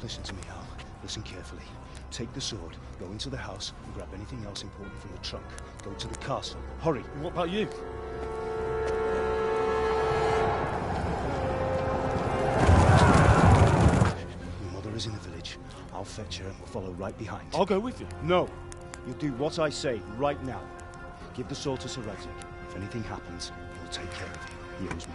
Listen to me, Al. Listen carefully. Take the sword, go into the house, and grab anything else important from the trunk. Go to the castle. Hurry. And what about you? Your mother is in the village. I'll fetch her and we'll follow right behind. I'll go with you. No. You'll do what I say right now. Give the sword to Sir Radzig. If anything happens, he'll take care of you. He owes me.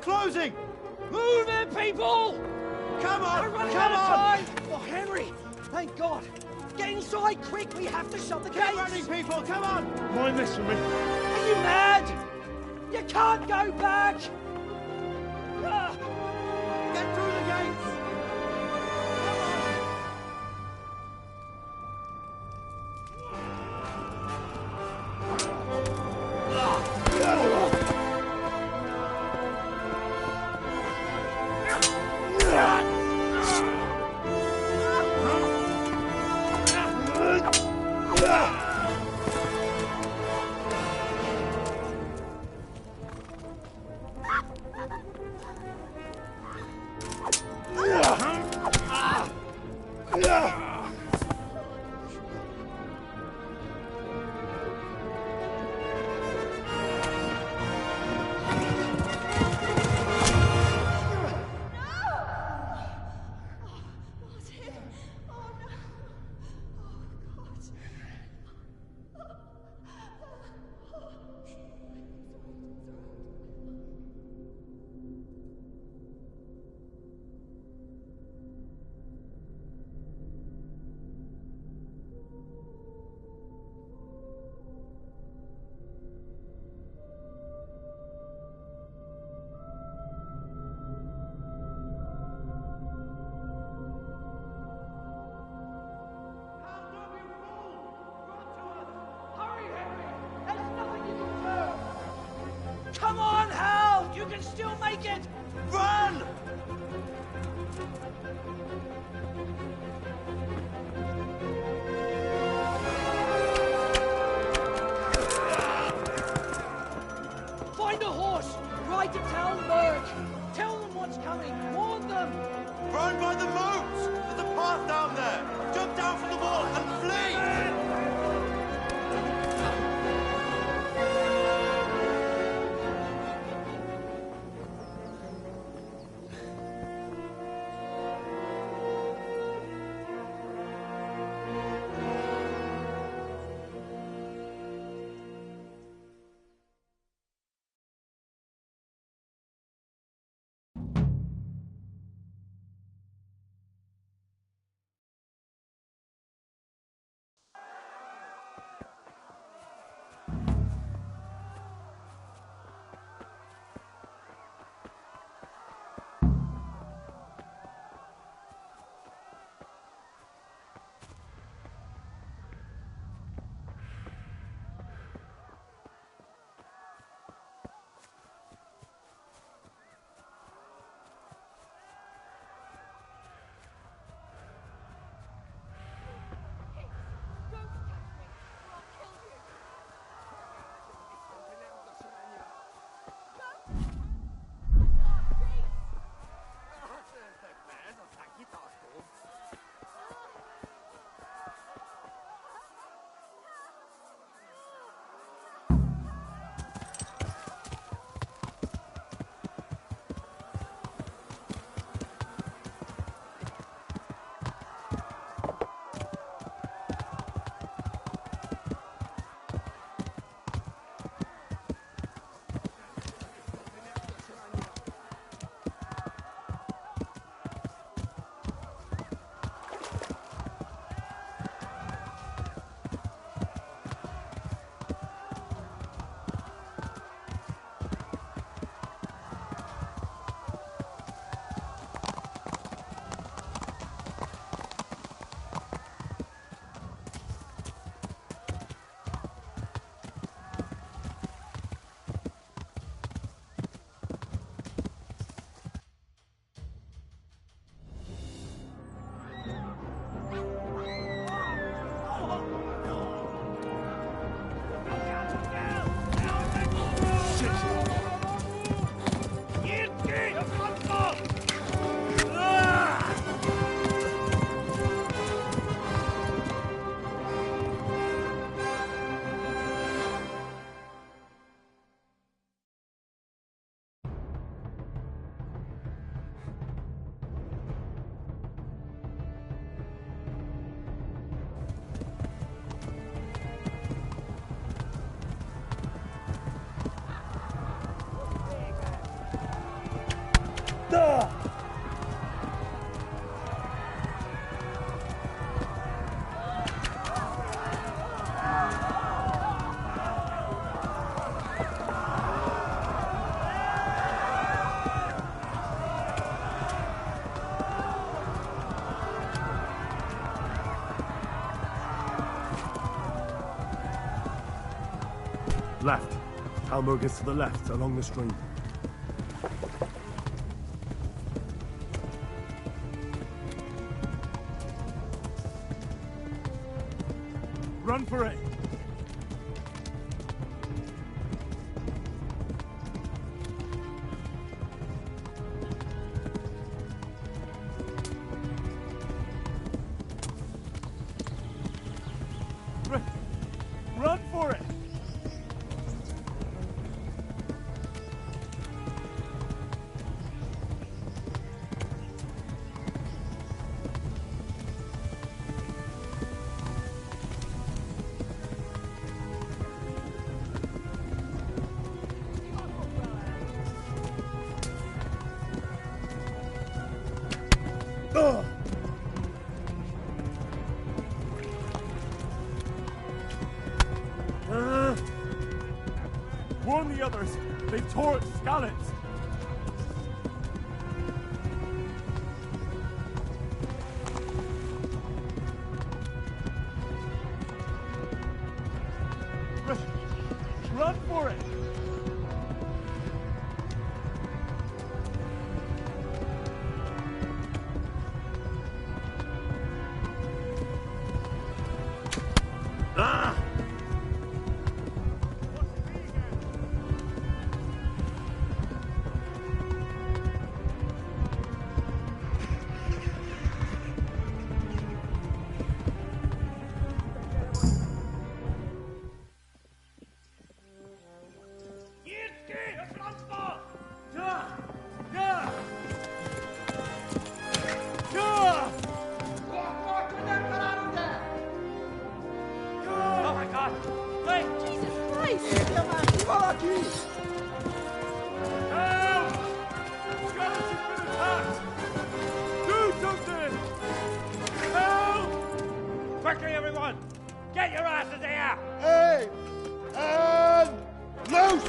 Closing! Move it, people! Come on! We're running Come out of on! time! Oh, Henry! Thank God! Get inside, quick! We have to shut the gates! Get running, people! Come on! Mind messing me? Are you mad? You can't go back! Ah! Get through the gates! Come on, Hal! You can still make it! Run! Find a horse! Ride to Talmberg! Tell them what's coming! Warn them! Run by the moat! There's a path down there! Jump down from the wall and flee! Left. Talmberg is to the left, along the stream. Run for it! Run for it! Ugh. Warn the others. They tore at Skalitz. Run for it! Ah! Oh my God! Wait! Jesus Christ! Help! Skalitz has been attacked! Do something! Help! Quickly, everyone! Get your asses here! Hey! And loose!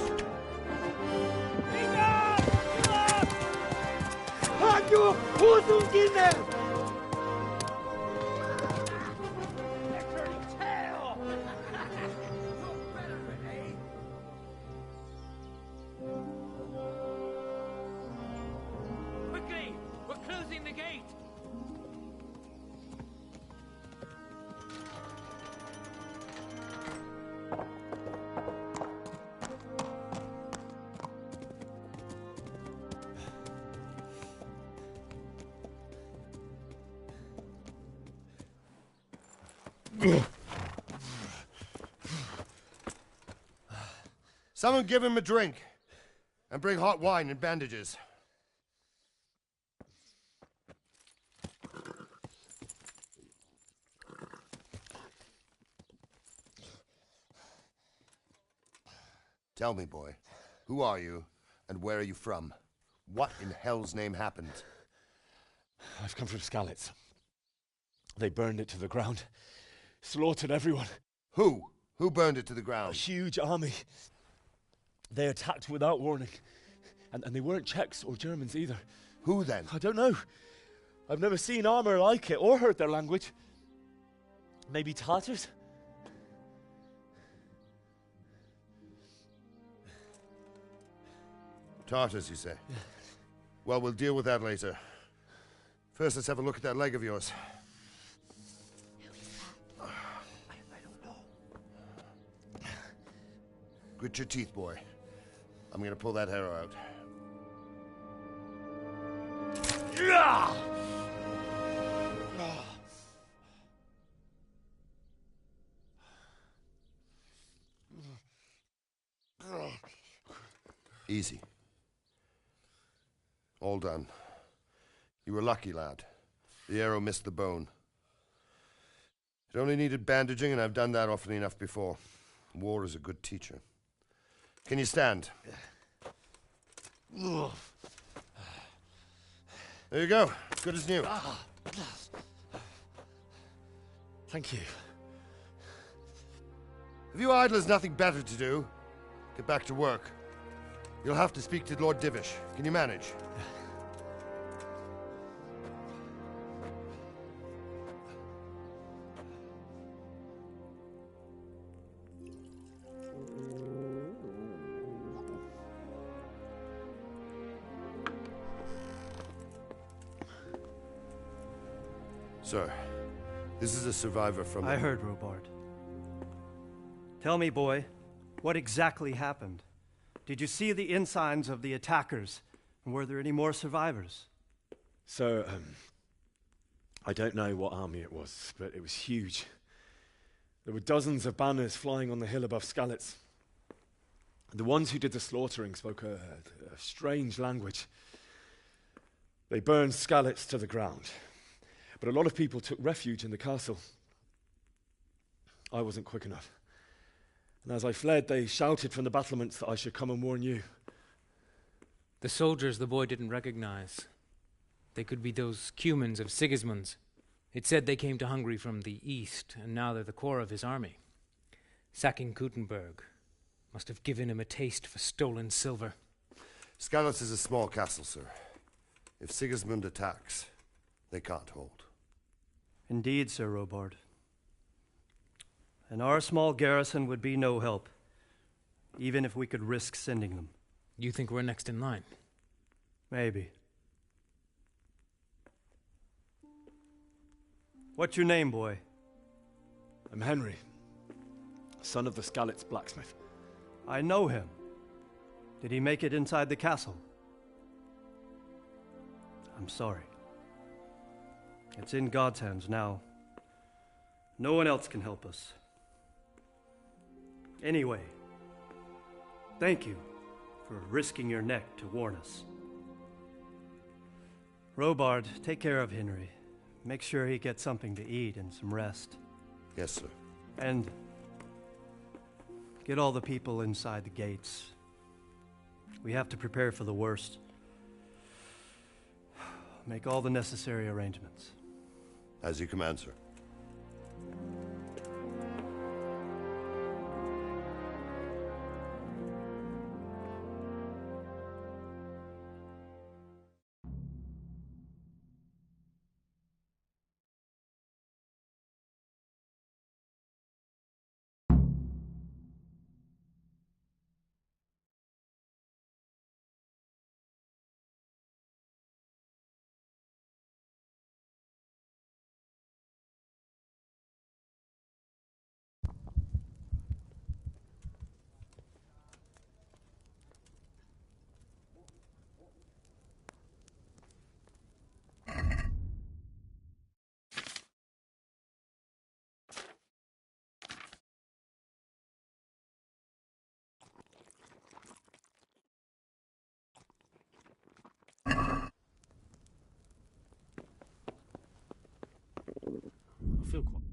Hanju! Husunkinder! Quickly! We're closing the gate! Someone give him a drink. And bring hot wine and bandages. Tell me, boy, who are you and where are you from? What in hell's name happened? I've come from Skalitz. They burned it to the ground. Slaughtered everyone. Who? Who burned it to the ground? A huge army. They attacked without warning. And they weren't Czechs or Germans either. Who then? I don't know. I've never seen armor like it or heard their language. Maybe Tatars? Tartars, you say? Yeah. Well, we'll deal with that later. First, let's have a look at that leg of yours. Who is that? I don't know. Grit your teeth, boy. I'm gonna pull that arrow out. Easy. All done. You were lucky, lad. The arrow missed the bone. It only needed bandaging, and I've done that often enough before. War is a good teacher. Can you stand? There you go. Good as new. Thank you. Have you idlers nothing better to do? Get back to work. You'll have to speak to Lord Divish. Can you manage? Sir, this is a survivor from... I heard, Robard. Tell me, boy, what exactly happened? Did you see the ensigns of the attackers? And were there any more survivors? So, I don't know what army it was, but it was huge. There were dozens of banners flying on the hill above Skalitz. The ones who did the slaughtering spoke a strange language. They burned Skalitz to the ground, but a lot of people took refuge in the castle. I wasn't quick enough. And as I fled, they shouted from the battlements that I should come and warn you. The soldiers the boy didn't recognize. They could be those Cumans of Sigismund's. It said they came to Hungary from the east, and now they're the core of his army. Sacking Gutenberg must have given him a taste for stolen silver. Skalitz is a small castle, sir. If Sigismund attacks, they can't hold. Indeed, Sir Robard. And our small garrison would be no help, even if we could risk sending them. You think we're next in line? Maybe. What's your name, boy? I'm Henry, son of the Skalitz blacksmith. I know him. Did he make it inside the castle? I'm sorry. It's in God's hands now. No one else can help us. Anyway, thank you for risking your neck to warn us. Robard, take care of Henry. Make sure he gets something to eat and some rest. Yes, sir. And get all the people inside the gates. We have to prepare for the worst. Make all the necessary arrangements. As you command, sir. I feel quite...